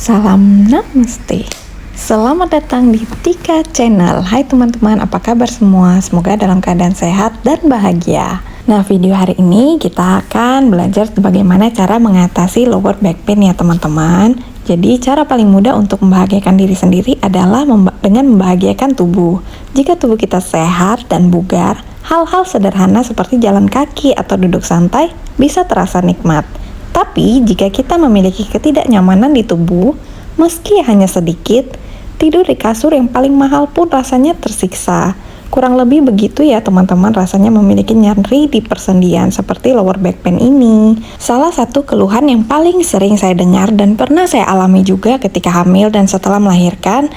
Salam Namaste. Selamat datang di Tika Channel. Hai teman-teman, apa kabar semua? Semoga dalam keadaan sehat dan bahagia. Nah, video hari ini kita akan belajar bagaimana cara mengatasi lower back pain ya teman-teman. Jadi cara paling mudah untuk membahagiakan diri sendiri adalah dengan membahagiakan tubuh. Jika tubuh kita sehat dan bugar, hal-hal sederhana seperti jalan kaki atau duduk santai bisa terasa nikmat. Tapi jika kita memiliki ketidaknyamanan di tubuh, meski hanya sedikit, tidur di kasur yang paling mahal pun rasanya tersiksa. Kurang lebih begitu ya teman-teman, rasanya memiliki nyeri di persendian seperti lower back pain ini. Salah satu keluhan yang paling sering saya dengar dan pernah saya alami juga ketika hamil dan setelah melahirkan.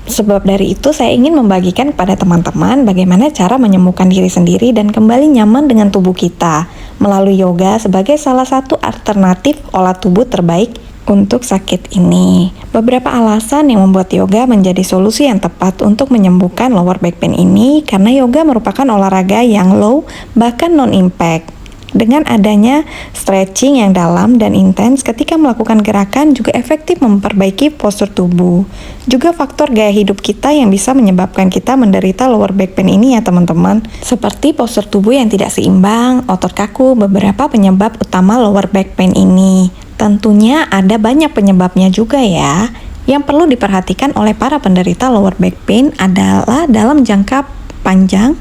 Sebab dari itu saya ingin membagikan kepada teman-teman bagaimana cara menyembuhkan diri sendiri dan kembali nyaman dengan tubuh kita melalui yoga sebagai salah satu alternatif olah tubuh terbaik untuk sakit ini. Beberapa alasan yang membuat yoga menjadi solusi yang tepat untuk menyembuhkan lower back pain ini karena yoga merupakan olahraga yang low bahkan non-impact. Dengan adanya stretching yang dalam dan intens ketika melakukan gerakan juga efektif memperbaiki postur tubuh. Juga faktor gaya hidup kita yang bisa menyebabkan kita menderita lower back pain ini ya teman-teman. Seperti postur tubuh yang tidak seimbang, otot kaku, beberapa penyebab utama lower back pain ini. Tentunya ada banyak penyebabnya juga ya. Yang perlu diperhatikan oleh para penderita lower back pain adalah dalam jangka panjang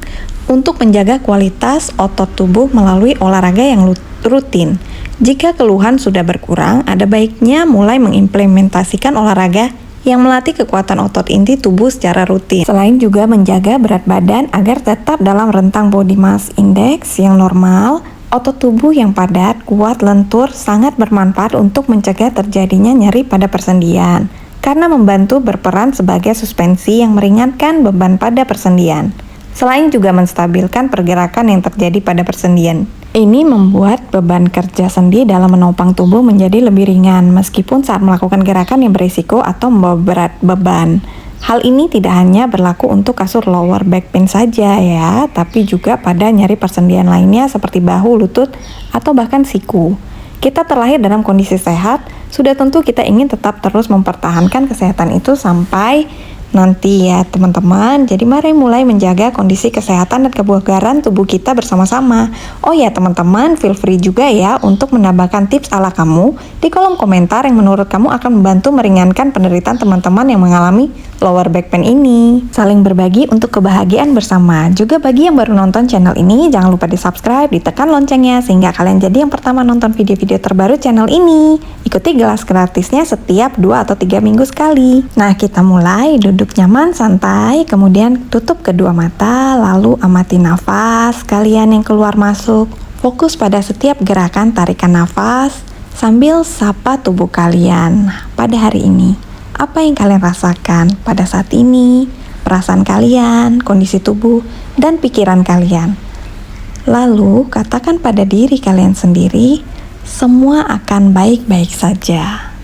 untuk menjaga kualitas otot tubuh melalui olahraga yang rutin. Jika keluhan sudah berkurang, ada baiknya mulai mengimplementasikan olahraga yang melatih kekuatan otot inti tubuh secara rutin. Selain juga menjaga berat badan agar tetap dalam rentang body mass index yang normal, otot tubuh yang padat, kuat, lentur sangat bermanfaat untuk mencegah terjadinya nyeri pada persendian karena membantu berperan sebagai suspensi yang meringankan beban pada persendian. Selain juga menstabilkan pergerakan yang terjadi pada persendian. Ini membuat beban kerja sendi dalam menopang tubuh menjadi lebih ringan meskipun saat melakukan gerakan yang berisiko atau membawa berat beban. Hal ini tidak hanya berlaku untuk kasur lower back pain saja ya, tapi juga pada nyeri persendian lainnya seperti bahu, lutut, atau bahkan siku. Kita terlahir dalam kondisi sehat, sudah tentu kita ingin tetap terus mempertahankan kesehatan itu sampai nanti ya teman-teman. Jadi mari mulai menjaga kondisi kesehatan dan kebugaran tubuh kita bersama-sama. Oh ya teman-teman, feel free juga ya untuk menambahkan tips ala kamu di kolom komentar yang menurut kamu akan membantu meringankan penderitaan teman-teman yang mengalami lower back pain ini. Saling berbagi untuk kebahagiaan bersama. Juga bagi yang baru nonton channel ini, jangan lupa di subscribe, ditekan loncengnya sehingga kalian jadi yang pertama nonton video-video terbaru channel ini. Ikuti kelas gratisnya setiap 2 atau 3 minggu sekali. Nah, kita mulai. Duduk nyaman, santai, kemudian tutup kedua mata, lalu amati nafas kalian yang keluar masuk. Fokus pada setiap gerakan tarikan nafas sambil sapa tubuh kalian. Pada hari ini, apa yang kalian rasakan pada saat ini? Perasaan kalian, kondisi tubuh, dan pikiran kalian. Lalu, katakan pada diri kalian sendiri, semua akan baik-baik saja.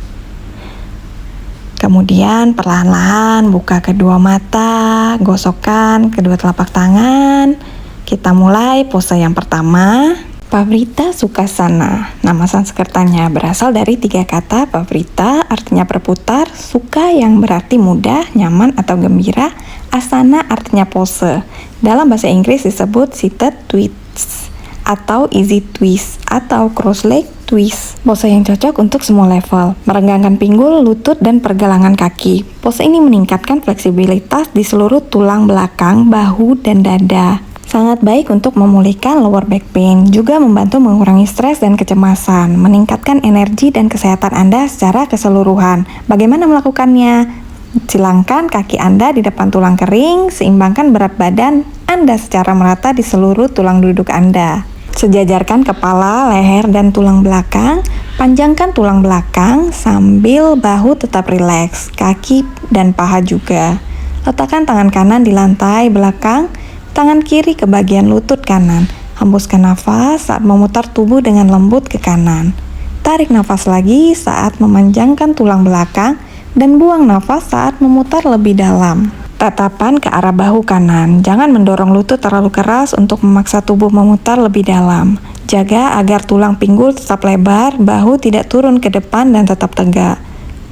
Kemudian perlahan-lahan buka kedua mata, gosokkan kedua telapak tangan. Kita mulai pose yang pertama, Parivrtta Sukhasana. Nama Sanskertanya berasal dari 3 kata. Parivrtta artinya berputar, Sukha yang berarti mudah, nyaman atau gembira, Asana artinya pose. Dalam bahasa Inggris disebut seated twist atau easy twist atau cross leg twist. Pose yang cocok untuk semua level, merenggangkan pinggul, lutut, dan pergelangan kaki. Pose ini meningkatkan fleksibilitas di seluruh tulang belakang, bahu, dan dada. Sangat baik untuk memulihkan lower back pain, juga membantu mengurangi stres dan kecemasan, meningkatkan energi dan kesehatan Anda secara keseluruhan. Bagaimana melakukannya? Silangkan kaki Anda di depan tulang kering, seimbangkan berat badan Anda secara merata di seluruh tulang duduk Anda. Sejajarkan kepala, leher, dan tulang belakang. Panjangkan tulang belakang sambil bahu tetap rileks, kaki dan paha juga. Letakkan tangan kanan di lantai belakang, tangan kiri ke bagian lutut kanan. Hembuskan nafas saat memutar tubuh dengan lembut ke kanan. Tarik nafas lagi saat memanjangkan tulang belakang dan buang nafas saat memutar lebih dalam. Tatapan ke arah bahu kanan. Jangan mendorong lutut terlalu keras untuk memaksa tubuh memutar lebih dalam. Jaga agar tulang pinggul tetap lebar, bahu tidak turun ke depan dan tetap tegak.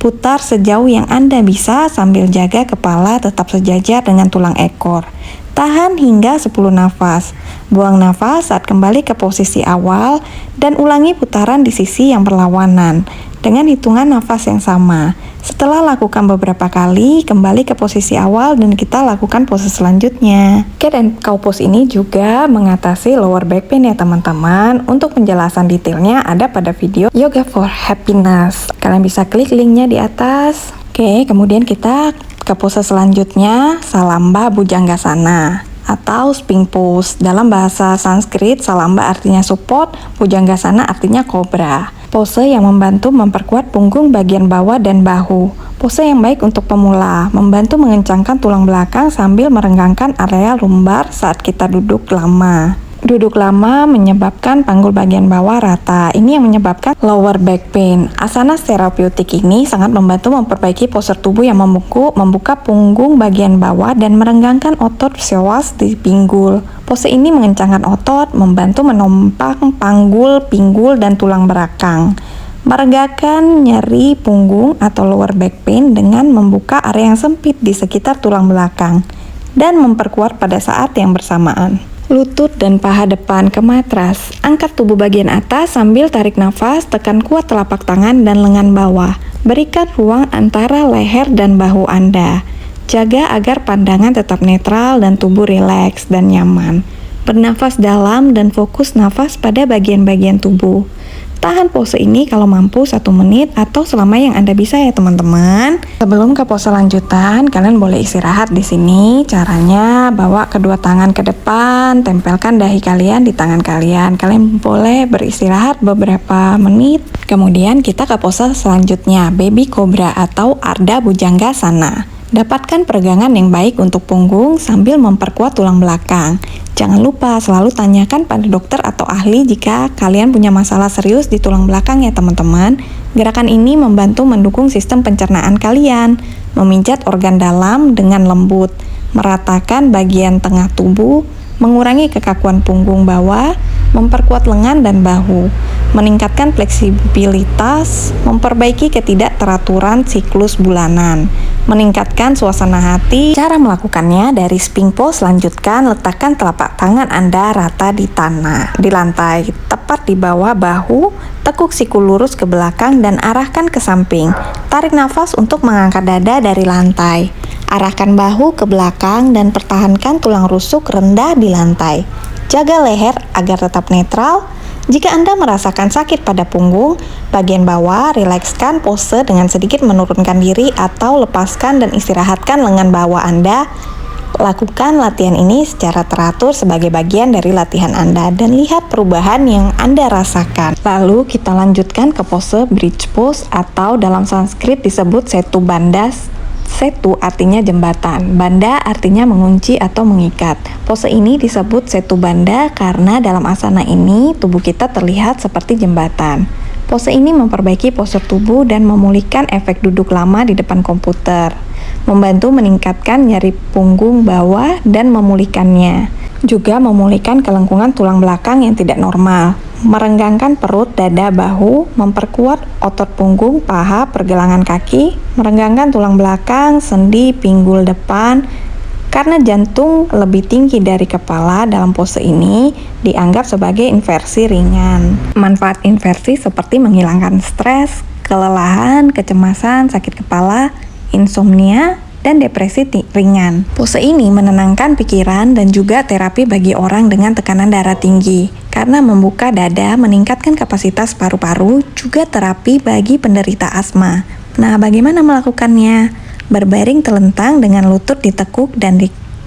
Putar sejauh yang Anda bisa sambil jaga kepala tetap sejajar dengan tulang ekor. Tahan hingga 10 nafas. Buang nafas saat kembali ke posisi awal dan ulangi putaran di sisi yang berlawanan dengan hitungan nafas yang sama. Setelah lakukan beberapa kali, kembali ke posisi awal dan kita lakukan pose selanjutnya. Oke, dan cow pose ini juga mengatasi lower back pain ya teman-teman. Untuk penjelasan detailnya ada pada video Yoga for Happiness. Kalian bisa klik linknya di atas. Oke, kemudian kita ke pose selanjutnya, Salamba Bhujangasana atau sphinx pose. Dalam bahasa Sanskrit, Salamba artinya support, Bhujangasana artinya kobra. Pose yang membantu memperkuat punggung bagian bawah dan bahu. Pose yang baik untuk pemula, membantu mengencangkan tulang belakang sambil merenggangkan area lumbar saat kita duduk lama. Duduk lama menyebabkan panggul bagian bawah rata. Ini yang menyebabkan lower back pain. Asana terapeutik ini sangat membantu memperbaiki postur tubuh yang membuka punggung bagian bawah dan merenggangkan otot psoas di pinggul. Pose ini mengencangkan otot, membantu menompang panggul, pinggul, dan tulang belakang. Meregakan nyeri punggung atau lower back pain dengan membuka area yang sempit di sekitar tulang belakang dan memperkuat pada saat yang bersamaan. Lutut dan paha depan ke matras. Angkat tubuh bagian atas sambil tarik nafas, tekan kuat telapak tangan dan lengan bawah. Berikan ruang antara leher dan bahu Anda. Jaga agar pandangan tetap netral dan tubuh rileks dan nyaman. Bernafas dalam dan fokus nafas pada bagian-bagian tubuh. Tahan pose ini kalau mampu 1 menit atau selama yang Anda bisa ya teman-teman. Sebelum ke pose lanjutan, kalian boleh istirahat di sini. Caranya bawa kedua tangan ke depan, tempelkan dahi kalian di tangan kalian. Kalian boleh beristirahat beberapa menit. Kemudian kita ke pose selanjutnya, Baby Cobra atau Ardha Bhujangasana. Dapatkan peregangan yang baik untuk punggung sambil memperkuat tulang belakang. Jangan lupa selalu tanyakan pada dokter atau ahli jika kalian punya masalah serius di tulang belakang ya teman-teman. Gerakan ini membantu mendukung sistem pencernaan kalian, memijat organ dalam dengan lembut, meratakan bagian tengah tubuh, mengurangi kekakuan punggung bawah, memperkuat lengan dan bahu, meningkatkan fleksibilitas, memperbaiki ketidakteraturan siklus bulanan, meningkatkan suasana hati. Cara melakukannya dari sphinx pose, lanjutkan letakkan telapak tangan Anda rata di lantai, tepat di bawah bahu, tekuk siku lurus ke belakang dan arahkan ke samping. Tarik nafas untuk mengangkat dada dari lantai. Arahkan bahu ke belakang dan pertahankan tulang rusuk rendah di lantai. Jaga leher agar tetap netral. Jika Anda merasakan sakit pada punggung bagian bawah, rilekskan pose dengan sedikit menurunkan diri atau lepaskan dan istirahatkan lengan bawah Anda. Lakukan latihan ini secara teratur sebagai bagian dari latihan Anda dan lihat perubahan yang Anda rasakan. Lalu kita lanjutkan ke pose bridge pose atau dalam Sanskrit disebut Setu Bandha. Setu artinya jembatan, banda artinya mengunci atau mengikat. Pose ini disebut Setu Bandha karena dalam asana ini tubuh kita terlihat seperti jembatan. Pose ini memperbaiki postur tubuh dan memulihkan efek duduk lama di depan komputer, membantu meningkatkan nyeri punggung bawah dan memulihkannya. Juga memulihkan kelengkungan tulang belakang yang tidak normal, merenggangkan perut, dada, bahu, memperkuat otot punggung, paha, pergelangan kaki, merenggangkan tulang belakang, sendi, pinggul depan. Karena jantung lebih tinggi dari kepala, dalam pose ini dianggap sebagai inversi ringan. Manfaat inversi seperti menghilangkan stres, kelelahan, kecemasan, sakit kepala, insomnia, dan depresi ringan. Pose ini menenangkan pikiran dan juga terapi bagi orang dengan tekanan darah tinggi karena membuka dada, meningkatkan kapasitas paru-paru, juga terapi bagi penderita asma. Nah, bagaimana melakukannya? Berbaring telentang dengan lutut ditekuk dan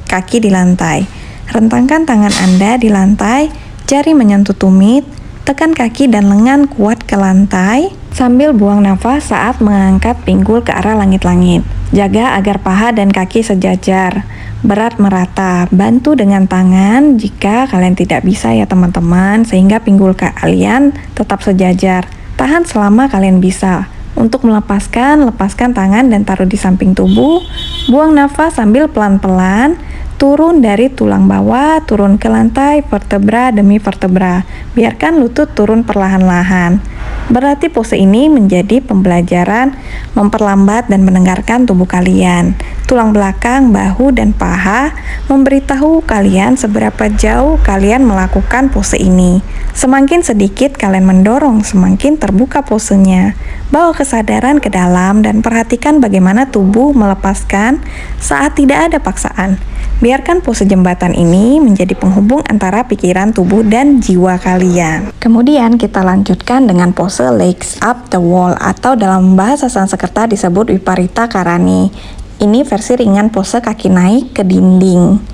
kaki di lantai. Rentangkan tangan Anda di lantai, jari menyentuh tumit, tekan kaki dan lengan kuat ke lantai sambil buang nafas saat mengangkat pinggul ke arah langit-langit. Jaga agar paha dan kaki sejajar, berat merata. Bantu dengan tangan jika kalian tidak bisa ya teman-teman, sehingga pinggul kalian tetap sejajar. Tahan selama kalian bisa. Untuk lepaskan tangan dan taruh di samping tubuh. Buang nafas sambil pelan-pelan turun dari tulang bawah, turun ke lantai vertebra demi vertebra. Biarkan lutut turun perlahan-lahan. Berarti pose ini menjadi pembelajaran memperlambat dan mendengarkan tubuh kalian. Tulang belakang, bahu, dan paha memberitahu kalian seberapa jauh kalian melakukan pose ini. Semakin sedikit kalian mendorong, semakin terbuka posenya. Bawa kesadaran ke dalam dan perhatikan bagaimana tubuh melepaskan saat tidak ada paksaan. Biarkan pose jembatan ini menjadi penghubung antara pikiran, tubuh, dan jiwa kalian. Kemudian kita lanjutkan dengan pose legs up the wall atau dalam bahasa Sanskerta disebut Viparita Karani. Ini versi ringan pose kaki naik ke dinding.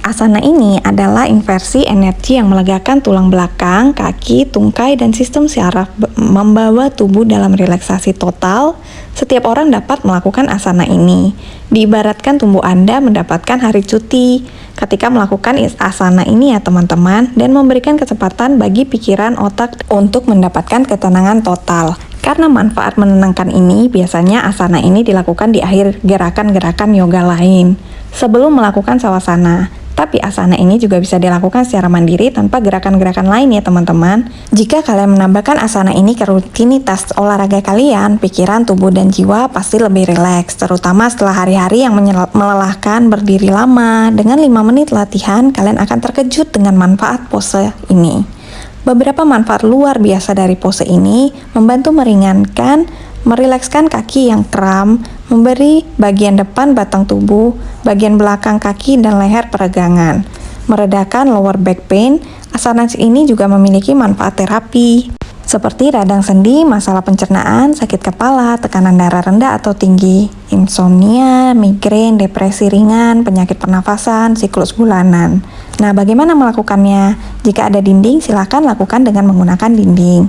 Asana ini adalah inversi energi yang melegakan tulang belakang, kaki, tungkai, dan sistem syaraf, membawa tubuh dalam relaksasi total. Setiap orang dapat melakukan asana ini. Diibaratkan tubuh Anda mendapatkan hari cuti ketika melakukan asana ini ya teman-teman, dan memberikan kesempatan bagi pikiran otak untuk mendapatkan ketenangan total. Karena manfaat menenangkan ini, biasanya asana ini dilakukan di akhir gerakan-gerakan yoga lain sebelum melakukan savasana. Tapi asana ini juga bisa dilakukan secara mandiri tanpa gerakan-gerakan lain ya teman-teman. Jika kalian menambahkan asana ini ke rutinitas olahraga kalian, pikiran, tubuh, dan jiwa pasti lebih rileks. Terutama setelah hari-hari yang melelahkan berdiri lama. Dengan 5 menit latihan, kalian akan terkejut dengan manfaat pose ini. Beberapa manfaat luar biasa dari pose ini membantu meringankan, merilekskan kaki yang kram, memberi bagian depan batang tubuh, bagian belakang kaki dan leher peregangan, meredakan lower back pain. Asana ini juga memiliki manfaat terapi seperti radang sendi, masalah pencernaan, sakit kepala, tekanan darah rendah atau tinggi, insomnia, migrain, depresi ringan, penyakit pernafasan, siklus bulanan. Nah, bagaimana melakukannya? Jika ada dinding, silakan lakukan dengan menggunakan dinding.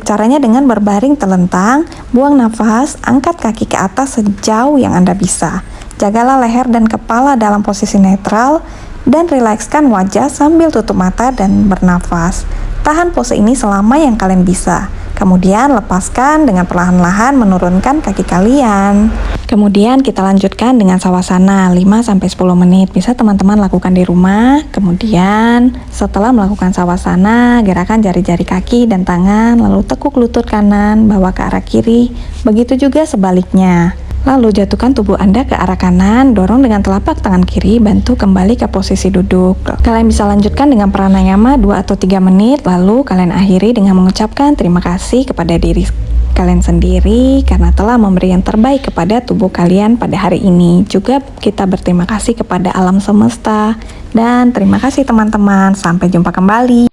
Caranya dengan berbaring telentang, buang nafas, angkat kaki ke atas sejauh yang Anda bisa. Jagalah leher dan kepala dalam posisi netral, dan rilekskan wajah sambil tutup mata dan bernafas. Tahan pose ini selama yang kalian bisa. Kemudian lepaskan dengan perlahan-lahan menurunkan kaki kalian. Kemudian kita lanjutkan dengan savasana 5-10 menit. Bisa teman-teman lakukan di rumah. Kemudian setelah melakukan savasana, gerakan jari-jari kaki dan tangan, lalu tekuk lutut kanan, bawa ke arah kiri. Begitu juga sebaliknya. Lalu jatuhkan tubuh Anda ke arah kanan, dorong dengan telapak tangan kiri, bantu kembali ke posisi duduk. Kalian bisa lanjutkan dengan pranayama 2 atau 3 menit, lalu kalian akhiri dengan mengucapkan terima kasih kepada diri kalian sendiri karena telah memberi yang terbaik kepada tubuh kalian pada hari ini. Juga kita berterima kasih kepada alam semesta, dan terima kasih teman-teman. Sampai jumpa kembali.